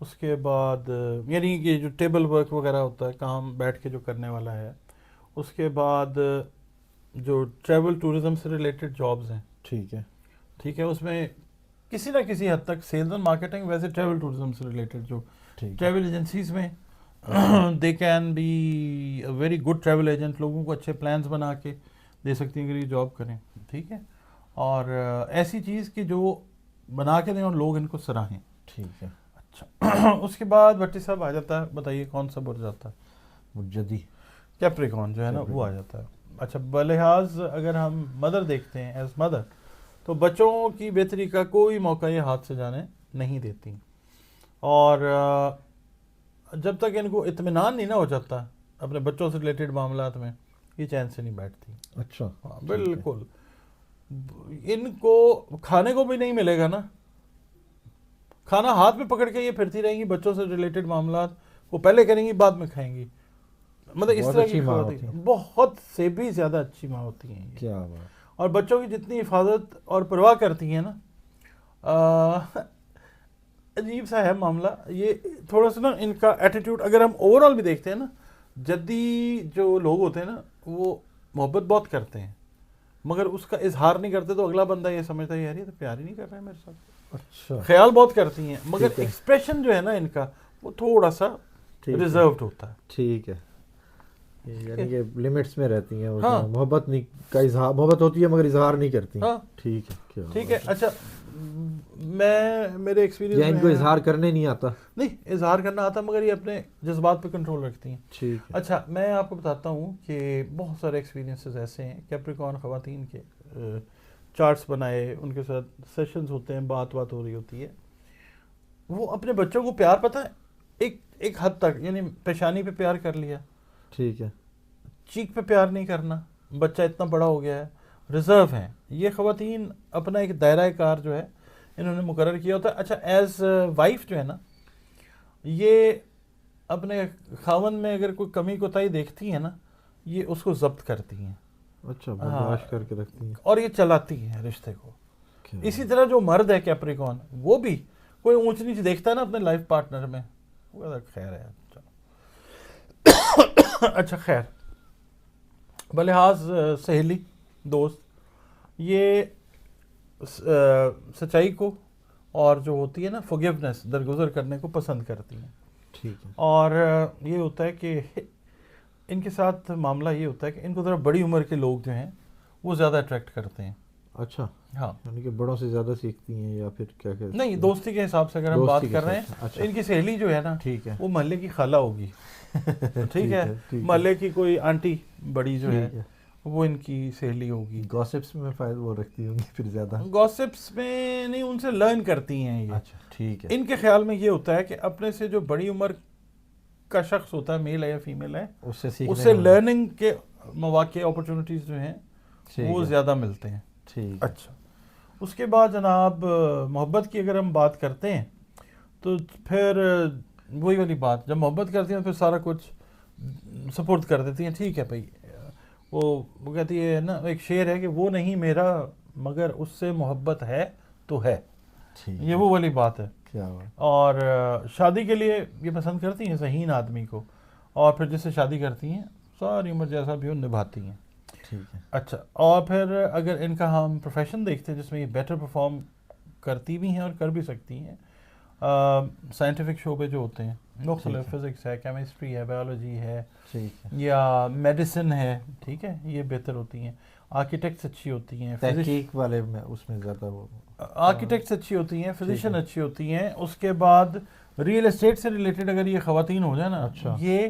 اس کے بعد یعنی یہ جو ٹیبل ورک وغیرہ ہوتا ہے کام بیٹھ کے جو کرنے والا ہے. اس کے بعد جو ٹریول ٹورزم سے ریلیٹڈ جابز ہیں ٹھیک ہے. ٹھیک ہے, اس میں کسی نہ کسی حد تک سیلز اینڈ مارکیٹنگ, ویسے ٹریول ٹورزم سے ریلیٹڈ جو ٹریول ایجنسیز میں they can be a very good travel agent, لوگوں کو اچھے پلانس بنا کے دے سکتی ہیں اگر یہ جاب کریں. ٹھیک ہے, اور ایسی چیز کہ جو بنا کے دیں اور لوگ ان کو سراہیں. ٹھیک ہے. اچھا, اس کے بعد بھٹی صاحب آ جاتا ہے, بتائیے کون سا برج آتا ہے؟ مجدی. کیپریکون جو ہے نا وہ آ جاتا ہے. اچھا, بلحاظ اگر ہم مدر دیکھتے ہیں ایز مدر, تو بچوں کی بہتری کا کوئی موقع یہ ہاتھ سے جانے نہیں دیتی, اور جب تک ان کو اطمینان نہیں نہ ہو جاتا اپنے بچوں سے ریلیٹڈ معاملات میں, یہ چین سے نہیں بیٹھتی. اچھا, بالکل. ان کو کھانے کو بھی نہیں ملے گا نا, کھانا ہاتھ میں پکڑ کے یہ پھرتی رہیں گی, بچوں سے ریلیٹڈ معاملات وہ پہلے کریں گی بعد میں کھائیں گی. مطلب اس طرح کی بہت سے بھی زیادہ اچھی ماں ہوتی ہیں. کیا بات. اور بچوں کی جتنی حفاظت اور پرواہ کرتی ہیں نا, عجیب سا ہے معاملہ یہ. تھوڑا سا نا ان کا ایٹیٹیوڈ اگر ہم اوور آل بھی دیکھتے ہیں نا, جدی جو لوگ ہوتے ہیں نا وہ محبت بہت کرتے ہیں مگر اس کا اظہار نہیں کرتے, تو اگلا بندہ یہ سمجھتا ہے یار یہ تو پیار ہی نہیں کر رہا ہے میرے ساتھ. اچھا, خیال بہت کرتی ہیں مگر ایکسپریشن جو ہے نا ان کا وہ تھوڑا سا ریزروڈ ہوتا ہے. ٹھیک ہے, یعنی کہ لمٹس میں رہتی ہیں, محبت نہیں کا اظہار, محبت ہوتی ہے مگر اظہار نہیں کرتی. ٹھیک ہے. ٹھیک ہے. اچھا, میں میرے ایکسپیرینس ان کو اظہار کرنے نہیں آتا. نہیں, اظہار کرنا آتا مگر یہ اپنے جذبات پہ کنٹرول رکھتی ہیں. ٹھیک ہے. اچھا, میں آپ کو بتاتا ہوں کہ بہت سارے ایکسپیرینسز ایسے ہیں کیپریکون خواتین کے, چارٹس بنائے, ان کے ساتھ سیشنز ہوتے ہیں, بات ہو رہی ہوتی ہے, وہ اپنے بچوں کو پیار پتہ ہے ایک حد تک, یعنی پیشانی پہ پیار کر لیا. ٹھیک ہے. چیک پہ پیار نہیں کرنا, بچہ اتنا بڑا ہو گیا ہے, ریزرو ہیں یہ خواتین. اپنا ایک دائرہ کار جو ہے انہوں نے مقرر کیا ہوتا ہے. اچھا, ایز وائف جو ہے نا, یہ اپنے خاون میں اگر کوئی کمی کوتاہی دیکھتی ہیں نا, یہ اس کو ضبط کرتی ہیں. اچھا, برداشت کر کے رکھتی ہیں اور یہ چلاتی ہیں رشتے کو. اسی طرح جو مرد ہے کیپریکون, وہ بھی کوئی اونچ نیچ دیکھتا ہے نا اپنے لائف پارٹنر میں, وہ خیر ہے. اچھا, خیر, بلحاظ سہیلی دوست, یہ سچائی کو اور جو ہوتی ہے نا فورگیونیس, درگزر کرنے کو پسند کرتی ہیں. ٹھیک ہے. اور یہ ہوتا ہے کہ ان کے ساتھ معاملہ یہ ہوتا ہے کہ ان کو ذرا بڑی عمر کے لوگ جو ہیں وہ زیادہ اٹریکٹ کرتے ہیں. اچھا, ہاں, یعنی کہ بڑوں سے زیادہ سیکھتی ہیں یا پھر کیا کہتے ہیں؟ نہیں, دوستی کے حساب سے اگر ہم بات کر رہے ہیں تو ان کی سہیلی جو ہے نا, ٹھیک ہے, وہ محلے کی خالہ ہوگی. ٹھیک ہے, محلے کی کوئی آنٹی بڑی جو ہے وہ ان کی سہیلی ہوگی. گاسپس میں فائدہ وہ رکھتی ہوں گی پھر زیادہ. گاسپس میں نہیں, ان سے لرن کرتی ہیں یہ. اچھا, ٹھیک ہے. ان کے خیال میں یہ ہوتا ہے کہ اپنے سے جو بڑی عمر کا شخص ہوتا ہے, میل ہے یا فیمیل ہے, اس سے لرننگ کے مواقع اپرچونٹیز جو ہیں وہ زیادہ ملتے ہیں. ٹھیک. اچھا, اس کے بعد جناب محبت کی اگر ہم بات کرتے ہیں تو پھر وہی والی بات, جب محبت کرتی ہیں پھر سارا کچھ سپورٹ کر دیتی ہیں. ٹھیک ہے بھائی, وہ کہتی ہے نا, ایک شعر ہے کہ وہ نہیں میرا مگر اس سے محبت ہے تو ہے. یہ وہ والی بات ہے. کیا بات. اور شادی کے لیے یہ پسند کرتی ہیں ذہین آدمی کو, اور پھر جس سے شادی کرتی ہیں ساری عمر جیسا بھی وہ نبھاتی ہیں. ٹھیک ہے. اچھا, اور پھر اگر ان کا ہم پروفیشن دیکھتے ہیں جس میں یہ بیٹر پرفارم کرتی بھی ہیں اور کر بھی سکتی ہیں, سائنٹیفک شعبے جو ہوتے ہیں مختلف, فزکس ہے, کیمسٹری ہے, بایولوجی ہے, یا میڈیسن ہے, ٹھیک ہے, یہ بہتر ہوتی ہیں. آرکیٹیکٹس اچھی ہوتی ہیں, تحقیق والے میں اس میں زیادہ وہ آرکیٹیکٹس اچھی ہوتی ہیں, فزیشین اچھی ہوتی ہیں. اس کے بعد ریئل اسٹیٹ سے ریلیٹڈ اگر یہ خواتین ہو جائے نا, یہ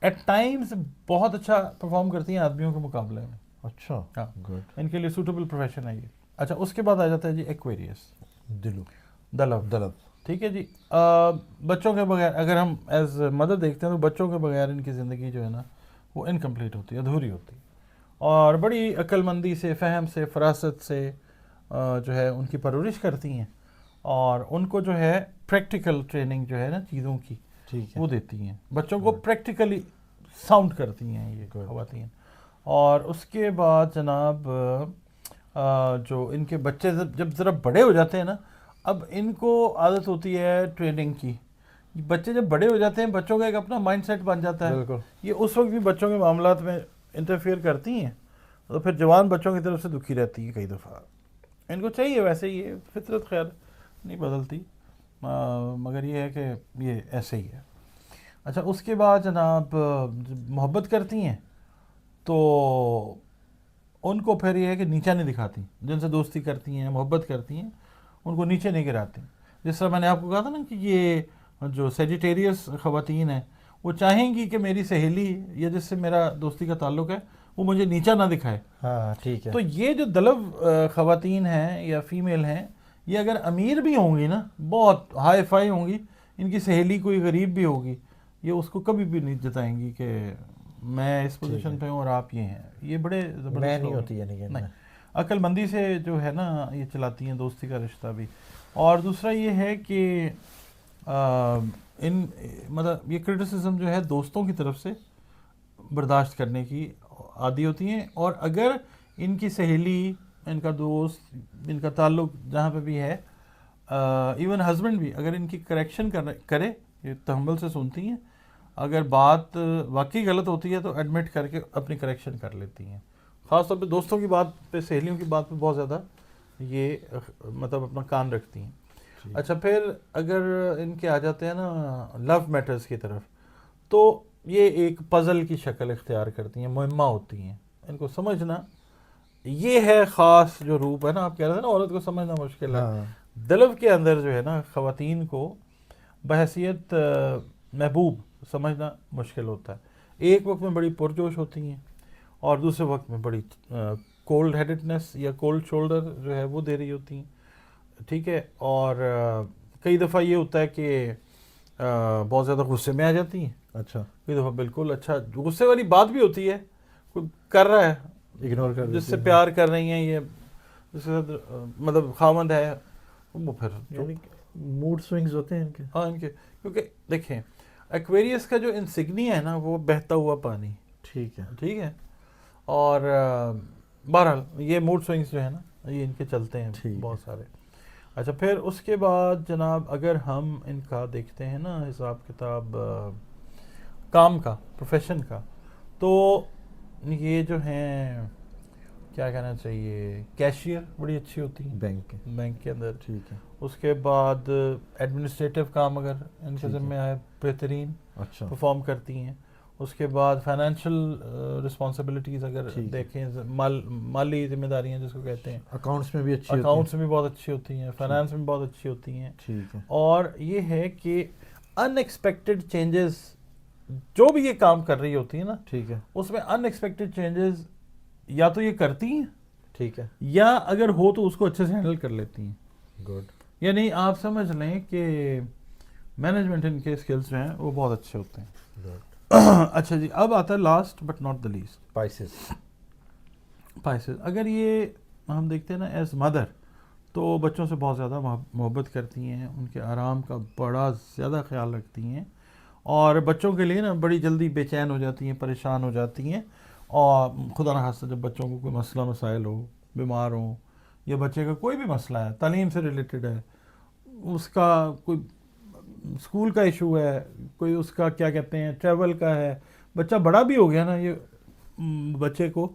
ایٹ ٹائمز بہت اچھا پرفارم کرتی ہیں آدمیوں کے مقابلے میں. اچھا, ہاں, ان کے لیے سوٹیبل پروفیشن ہے یہ. اچھا, اس کے بعد آ جاتا ہے جی ایکویریس, دلو. ٹھیک ہے جی. بچوں کے بغیر اگر ہم ایز مدر دیکھتے ہیں تو بچوں کے بغیر ان کی زندگی جو ہے نا وہ انکمپلیٹ ہوتی ہے, ادھوری ہوتی ہے. اور بڑی عقل مندی سے, فہم سے, فراست سے جو ہے ان کی پرورش کرتی ہیں, اور ان کو جو ہے پریکٹیکل ٹریننگ جو ہے نا چیزوں کی وہ دیتی ہیں. بچوں کو پریکٹیکلی ساؤنڈ کرتی ہیں یہ خواتین. اور اس کے بعد جناب جو ان کے بچے جب ذرا بڑے ہو جاتے ہیں نا, اب ان کو عادت ہوتی ہے ٹریننگ کی بچے جب بڑے ہو جاتے ہیں بچوں کا ایک اپنا مائنڈ سیٹ بن جاتا ہے, بالکل یہ اس وقت بھی بچوں کے معاملات میں انٹرفیئر کرتی ہیں, تو پھر جوان بچوں کی طرف سے دکھی رہتی ہیں کئی دفعہ. ان کو چاہیے ویسے ہی ہے, فطرت خیر نہیں بدلتی, مگر یہ ہے کہ یہ ایسے ہی ہے. اچھا اس کے بعد جناب محبت کرتی ہیں تو ان کو پھر یہ ہے کہ نیچا نہیں دکھاتی, جن سے دوستی کرتی ہیں محبت کرتی ہیں ان کو نیچے نہیں گراتی. جس طرح میں نے آپ کو کہا تھا نا کہ یہ جو سیجیٹیریس خواتین ہیں وہ چاہیں گی کہ میری سہیلی یا جس سے میرا دوستی کا تعلق ہے وہ مجھے نیچا نہ دکھائے. ہاں ٹھیک ہے. تو یہ جو دلب خواتین ہیں یا فیمیل ہیں, یہ اگر امیر بھی ہوں گی نا, بہت ہائی فائی ہوں گی, ان کی سہیلی کوئی غریب بھی ہوگی, یہ اس کو کبھی بھی نہیں جتائیں گی کہ میں اس پوزیشن پہ ہوں اور آپ یہ ہیں. یہ بڑے زبردست میں نہیں لوگ ہوتی ہے ہیں. نہیں, عقل مندی سے جو ہے نا یہ چلاتی ہیں دوستی کا رشتہ بھی. اور دوسرا یہ ہے کہ ان مطلب یہ کرٹیسزم جو ہے دوستوں کی طرف سے برداشت کرنے کی عادی ہوتی ہیں, اور اگر ان کی سہیلی, ان کا دوست, ان کا تعلق جہاں پہ بھی ہے, ایون ہسبینڈ بھی اگر ان کی کریکشن کرے, یہ تحمل سے سنتی ہیں, اگر بات واقعی غلط ہوتی ہے تو ایڈمٹ کر کے اپنی کریکشن کر لیتی ہیں. خاص طور پہ دوستوں کی بات پہ, سہیلیوں کی بات پہ بہت زیادہ یہ مطلب اپنا کان رکھتی ہیں. اچھا پھر اگر ان کے آ جاتے ہیں نا لو میٹرز کی طرف, تو یہ ایک پزل کی شکل اختیار کرتی ہیں, مہمہ ہوتی ہیں. ان کو سمجھنا یہ ہے خاص جو روپ ہے نا, آپ کہہ رہے تھے نا عورت کو سمجھنا مشکل ہے, دلب کے اندر جو ہے نا خواتین کو بحیثیت محبوب سمجھنا مشکل ہوتا ہے. ایک وقت میں بڑی پرجوش ہوتی ہیں اور دوسرے وقت میں بڑی کولڈ ہیڈڈنس یا کولڈ شولڈر جو ہے وہ دے رہی ہوتی ہیں. ٹھیک ہے, اور کئی دفعہ یہ ہوتا ہے کہ بہت زیادہ غصے میں آ جاتی ہیں. اچھا, کئی دفعہ بالکل اچھا غصے والی بات بھی ہوتی ہے, کوئی کر رہا ہے اگنور کر جس سے پیار کر رہی ہیں, یہ جس سے مطلب خاوند ہے, وہ پھر موڈ سوئنگز ہوتے ہیں ان کے. ہاں ان کے, کیونکہ دیکھیں ایکویریس کا جو انسگنیا ہے نا وہ بہتا ہوا پانی. ٹھیک ہے, ٹھیک ہے, اور بہرحال یہ موڈ سوئنگز جو ہے نا یہ ان کے چلتے ہیں بہت سارے. اچھا پھر اس کے بعد جناب اگر ہم ان کا دیکھتے ہیں نا حساب کتاب کام کا, پروفیشن کا, تو یہ جو ہیں کیا کہنا چاہیے, کیشیئر بڑی اچھی ہوتی ہیں بینک کے اندر. ٹھیک ہے, اس کے بعد ایڈمنسٹریٹو کام اگر ان کے ذمہ آئے بہترین اچھا پرفارم کرتی ہیں. اس کے بعد فائنینشیل رسپانسبلٹیز اگر دیکھیں, مالی ذمہ داریاں جس کو کہتے ہیں, اکاؤنٹس میں بھی اچھی, اکاؤنٹس میں بہت اچھی ہوتی ہیں, فائنانس میں بہت اچھی ہوتی ہیں. ٹھیک ہے, اور یہ ہے کہ ان ایکسپیکٹڈ چینجز جو بھی یہ کام کر رہی ہوتی ہیں نا, ٹھیک ہے, اس میں ان ایکسپیکٹڈ چینجز یا تو یہ کرتی ہیں, ٹھیک ہے, یا اگر ہو تو اس کو اچھے سے ہینڈل کر لیتی ہیں. گڈ. یعنی آپ سمجھ لیں کہ مینجمنٹ ان کے اسکلز جو ہیں وہ بہت اچھے ہوتے ہیں. اچھا جی, اب آتا ہے last but not the least, pieces. اگر یہ ہم دیکھتے ہیں نا ایز مدر, تو بچوں سے بہت زیادہ محبت کرتی ہیں, ان کے آرام کا بڑا زیادہ خیال رکھتی ہیں, اور بچوں کے لیے نا بڑی جلدی بے چین ہو جاتی ہیں, پریشان ہو جاتی ہیں. اور خدا نخواستہ جب بچوں کو کوئی مسئلہ مسائل ہو, بیمار ہوں, یا بچے کا کوئی بھی مسئلہ ہے تعلیم سے ریلیٹڈ ہے, اس کا کوئی اسکول کا ایشو ہے, کوئی اس کا کیا کہتے ہیں ٹریول کا ہے, بچہ بڑا بھی ہو گیا نا, یہ بچے کو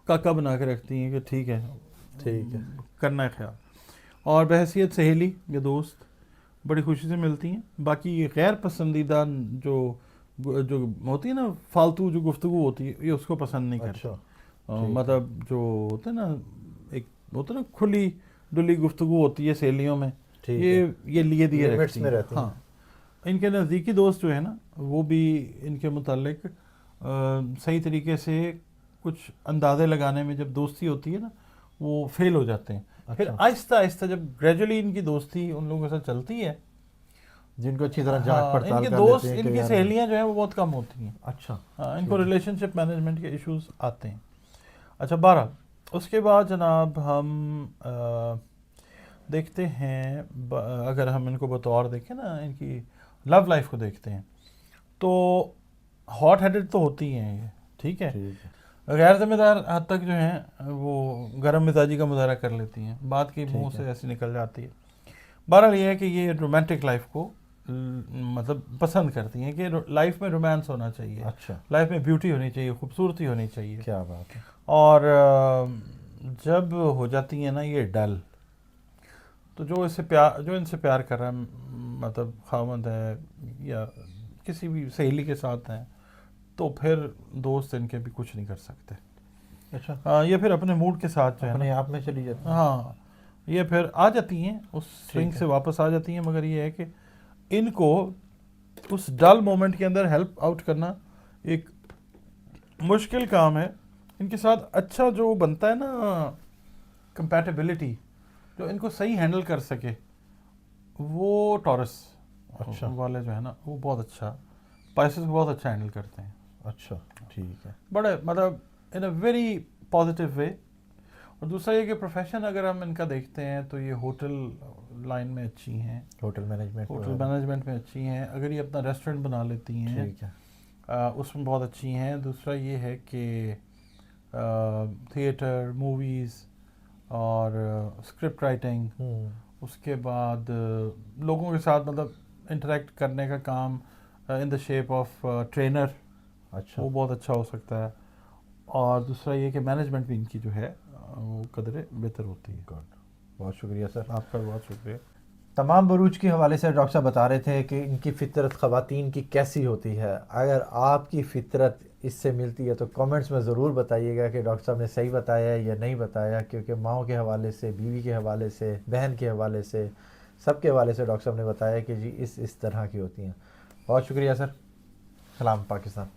کاکا بنا کے رکھتی ہیں کہ ٹھیک ہے کرنا ہے خیال. اور بحیثیت سہیلی یا دوست بڑی خوشی سے ملتی ہیں. باقی یہ غیر پسندیدہ جو ہوتی ہے نا فالتو جو گفتگو ہوتی ہے, یہ اس کو پسند نہیں کرتا. مطلب جو ہوتا ہے نا ایک ہوتا ہے نا کھلی ڈلی گفتگو ہوتی ہے سہیلیوں میں, یہ لیے دیے رکھتی ہیں. ہاں, ان کے نزدیکی دوست جو ہے نا وہ بھی ان کے متعلق صحیح طریقے سے کچھ اندازے لگانے میں جب دوستی ہوتی ہے نا وہ فیل ہو جاتے ہیں. پھر آہستہ آہستہ جب گریجولی ان کی دوستی ان لوگوں کے ساتھ چلتی ہے, جن کو اچھی طرح جانچ پڑتال ان کے دوست, ان کی سہیلیاں جو ہیں وہ بہت کم ہوتی ہیں. اچھا, ان کو ریلیشن شپ مینجمنٹ کے ایشوز آتے ہیں. اچھا بہرحال اس کے بعد جناب ہم دیکھتے ہیں, اگر ہم ان کو بطور دیکھیں نا ان کی لو لائف کو دیکھتے ہیں, تو ہاٹ ہیڈڈ تو ہوتی ہیں یہ, ٹھیک ہے, غیر ذمہ دار حد تک جو ہیں وہ گرم مزاجی کا مظاہرہ کر لیتی ہیں, بات کی منہ سے ایسی نکل جاتی ہے. بہرحال یہ ہے کہ یہ رومانٹک لائف کو مطلب پسند کرتی ہیں کہ لائف میں رومانس ہونا چاہیے، اچھا، لائف میں بیوٹی ہونی چاہیے، خوبصورتی ہونی چاہیے. کیا بات ہے. اور جب ہو جاتی ہیں نا یہ ڈل، تو جو ان سے پیار کر رہا ہے، مطلب خاوند ہے یا کسی بھی سہیلی کے ساتھ ہیں، تو پھر دوست ان کے بھی کچھ نہیں کر سکتے. اچھا، یہ پھر اپنے موڈ کے ساتھ جو ہے اپنے نا، آپ میں چلی جاتی ہے. ہاں یہ پھر آ جاتی ہیں اس سوئنگ ہے. سے واپس آ جاتی ہیں. مگر یہ ہے کہ ان کو اس ڈل مومنٹ کے اندر ہیلپ آؤٹ کرنا ایک مشکل کام ہے. ان کے ساتھ اچھا جو بنتا ہے نا کمپیٹیبلٹی، جو ان کو صحیح ہینڈل کر سکے، وہ ٹورس اچھا والے جو ہے نا وہ بہت اچھا، اسپائسز کو بہت اچھا ہینڈل کرتے ہیں. اچھا، ٹھیک ہے. بڑے مطلب ان اے ویری پازیٹیو وے. اور دوسرا یہ کہ پروفیشن اگر ہم ان کا دیکھتے ہیں تو یہ ہوٹل لائن میں اچھی ہیں، ہوٹل مینجمنٹ. ہوٹل مینجمنٹ میں اچھی ہیں. اگر یہ اپنا ریسٹورنٹ بنا لیتی ہیں ٹھیک ہے. اس میں بہت اچھی ہیں. دوسرا یہ ہے کہ تھیٹر، موویز اور اسکرپٹ رائٹنگ، اس کے بعد لوگوں کے ساتھ مطلب انٹریکٹ کرنے کا کام ان دا شیپ آف ٹرینر، اچھا، وہ بہت اچھا ہو سکتا ہے. اور دوسرا یہ کہ مینجمنٹ بھی ان کی جو ہے وہ قدرے بہتر ہوتی ہے. گڈ. بہت شکریہ سر. آپ کا بہت شکریہ. تمام بروج کے حوالے سے ڈاکٹر صاحب بتا رہے تھے کہ ان کی فطرت خواتین کی کیسی ہوتی ہے. اگر آپ کی فطرت اس سے ملتی ہے تو کامنٹس میں ضرور بتائیے گا کہ ڈاکٹر صاحب نے صحیح بتایا ہے یا نہیں بتایا، کیونکہ ماؤں کے حوالے سے، بیوی کے حوالے سے، بہن کے حوالے سے، سب کے حوالے سے ڈاکٹر صاحب نے بتایا کہ جی اس طرح کی ہوتی ہیں. بہت شکریہ سر. سلام پاکستان.